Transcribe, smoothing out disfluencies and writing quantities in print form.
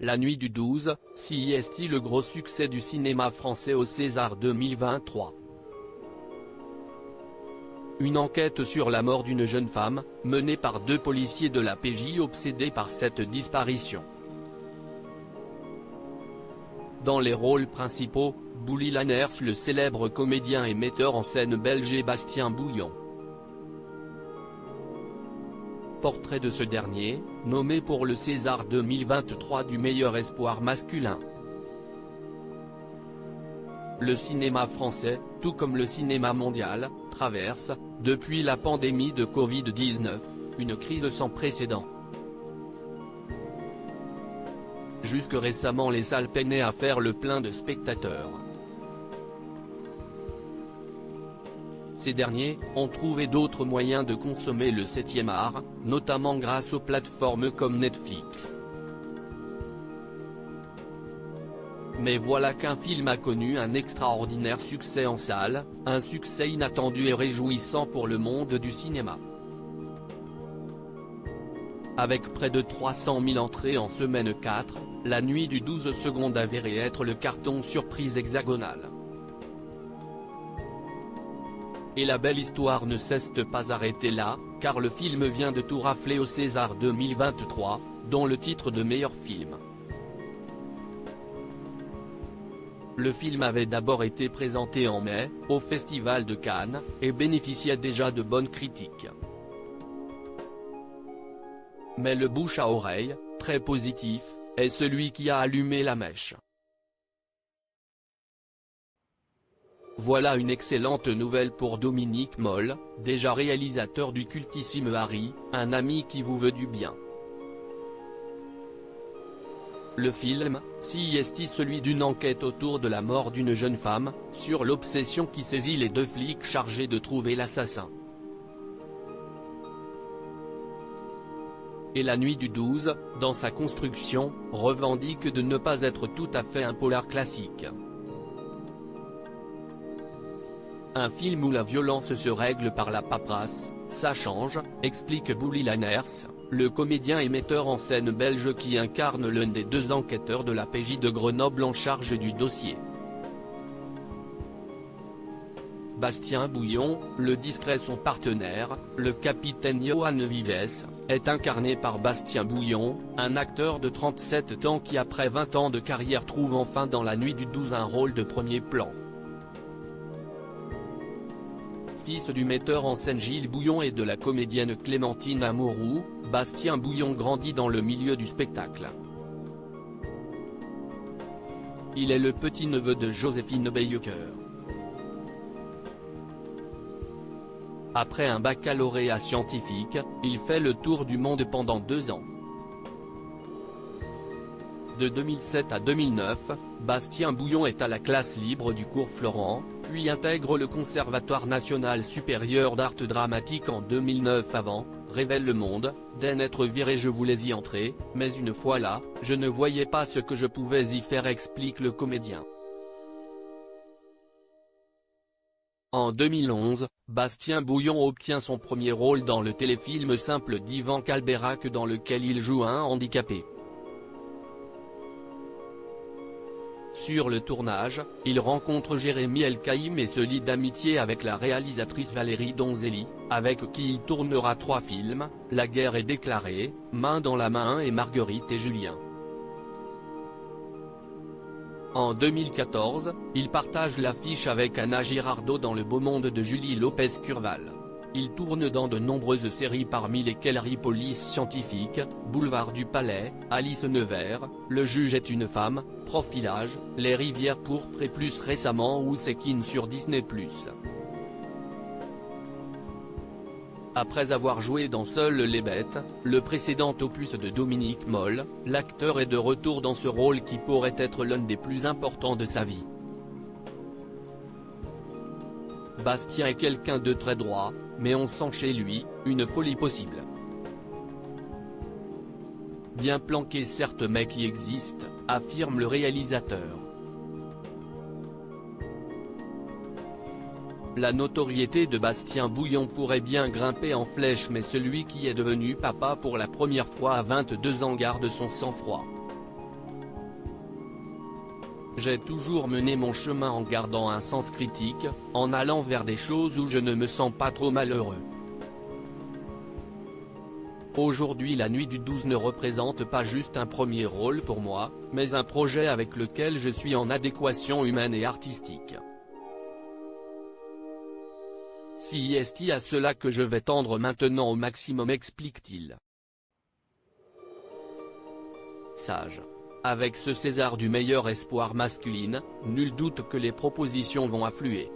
La nuit du 12, CIST le gros succès du cinéma français au César 2023. Une enquête sur la mort d'une jeune femme, menée par deux policiers de la PJ obsédés par cette disparition. Dans les rôles principaux, Bouli Lanners, le célèbre comédien et metteur en scène belge, et Bastien Bouillon. Portrait de ce dernier, nommé pour le César 2023 du meilleur espoir masculin. Le cinéma français, tout comme le cinéma mondial, traverse, depuis la pandémie de Covid-19, une crise sans précédent. Jusque récemment, les salles peinaient à faire le plein de spectateurs. Ces derniers ont trouvé d'autres moyens de consommer le 7e art, notamment grâce aux plateformes comme Netflix. Mais voilà qu'un film a connu un extraordinaire succès en salle, un succès inattendu et réjouissant pour le monde du cinéma. Avec près de 300 000 entrées en semaine 4, La Nuit du 12 secondes avéré être le carton surprise hexagonal. Et la belle histoire ne cesse de pas arrêter là, car le film vient de tout rafler au César 2023, dont le titre de meilleur film. Le film avait d'abord été présenté en mai, au Festival de Cannes, et bénéficiait déjà de bonnes critiques. Mais le bouche à oreille, très positif, est celui qui a allumé la mèche. Voilà une excellente nouvelle pour Dominique Moll, déjà réalisateur du cultissime Harry, un ami qui vous veut du bien. Le film, CIST, celui d'une enquête autour de la mort d'une jeune femme, sur l'obsession qui saisit les deux flics chargés de trouver l'assassin. Et La Nuit du 12, dans sa construction, revendique de ne pas être tout à fait un polar classique. Un film où la violence se règle par la paperasse, ça change, explique Bouli Lanners, le comédien et metteur en scène belge qui incarne l'un des deux enquêteurs de la PJ de Grenoble en charge du dossier. Bastien Bouillon, le discret son partenaire, le capitaine Johan Vives, est incarné par Bastien Bouillon, un acteur de 37 ans qui après 20 ans de carrière trouve enfin dans La Nuit du 12 un rôle de premier plan. Fils du metteur en scène Gilles Bouillon et de la comédienne Clémentine Amouroux, Bastien Bouillon grandit dans le milieu du spectacle. Il est le petit-neveu de Joséphine Baker. Après un baccalauréat scientifique, il fait le tour du monde pendant 2 ans. De 2007 à 2009, Bastien Bouillon est à la classe libre du cours Florent, puis intègre le Conservatoire national supérieur d'art dramatique en 2009 avant, révèle Le Monde, d'en être viré. Je voulais y entrer, mais une fois là, je ne voyais pas ce que je pouvais y faire, explique le comédien. En 2011, Bastien Bouillon obtient son premier rôle dans le téléfilm Simple d'Ivan Calberac dans lequel il joue un handicapé. Sur le tournage, il rencontre Jérémy Elkaïm et se lie d'amitié avec la réalisatrice Valérie Donzelli, avec qui il tournera 3 films, La guerre est déclarée, Main dans la main et Marguerite et Julien. En 2014, il partage l'affiche avec Anna Girardot dans Le beau monde de Julie Lopez-Curval. Il tourne dans de nombreuses séries parmi lesquelles Police scientifique, Boulevard du Palais, Alice Nevers, Le juge est une femme, Profilage, Les rivières pourpres et plus récemment Ousekine sur Disney+. Après avoir joué dans Seules les bêtes, le précédent opus de Dominique Moll, l'acteur est de retour dans ce rôle qui pourrait être l'un des plus importants de sa vie. Bastien est quelqu'un de très droit, mais on sent chez lui, une folie possible. Bien planqué certes mais qui existe, affirme le réalisateur. La notoriété de Bastien Bouillon pourrait bien grimper en flèche, mais celui qui est devenu papa pour la première fois à 22 ans garde son sang-froid. J'ai toujours mené mon chemin en gardant un sens critique, en allant vers des choses où je ne me sens pas trop malheureux. Aujourd'hui la nuit du 12 ne représente pas juste un premier rôle pour moi, mais un projet avec lequel je suis en adéquation humaine et artistique. C'est à cela que je vais tendre maintenant au maximum, explique-t-il. Sage. Avec ce César du meilleur espoir masculine, nul doute que les propositions vont affluer.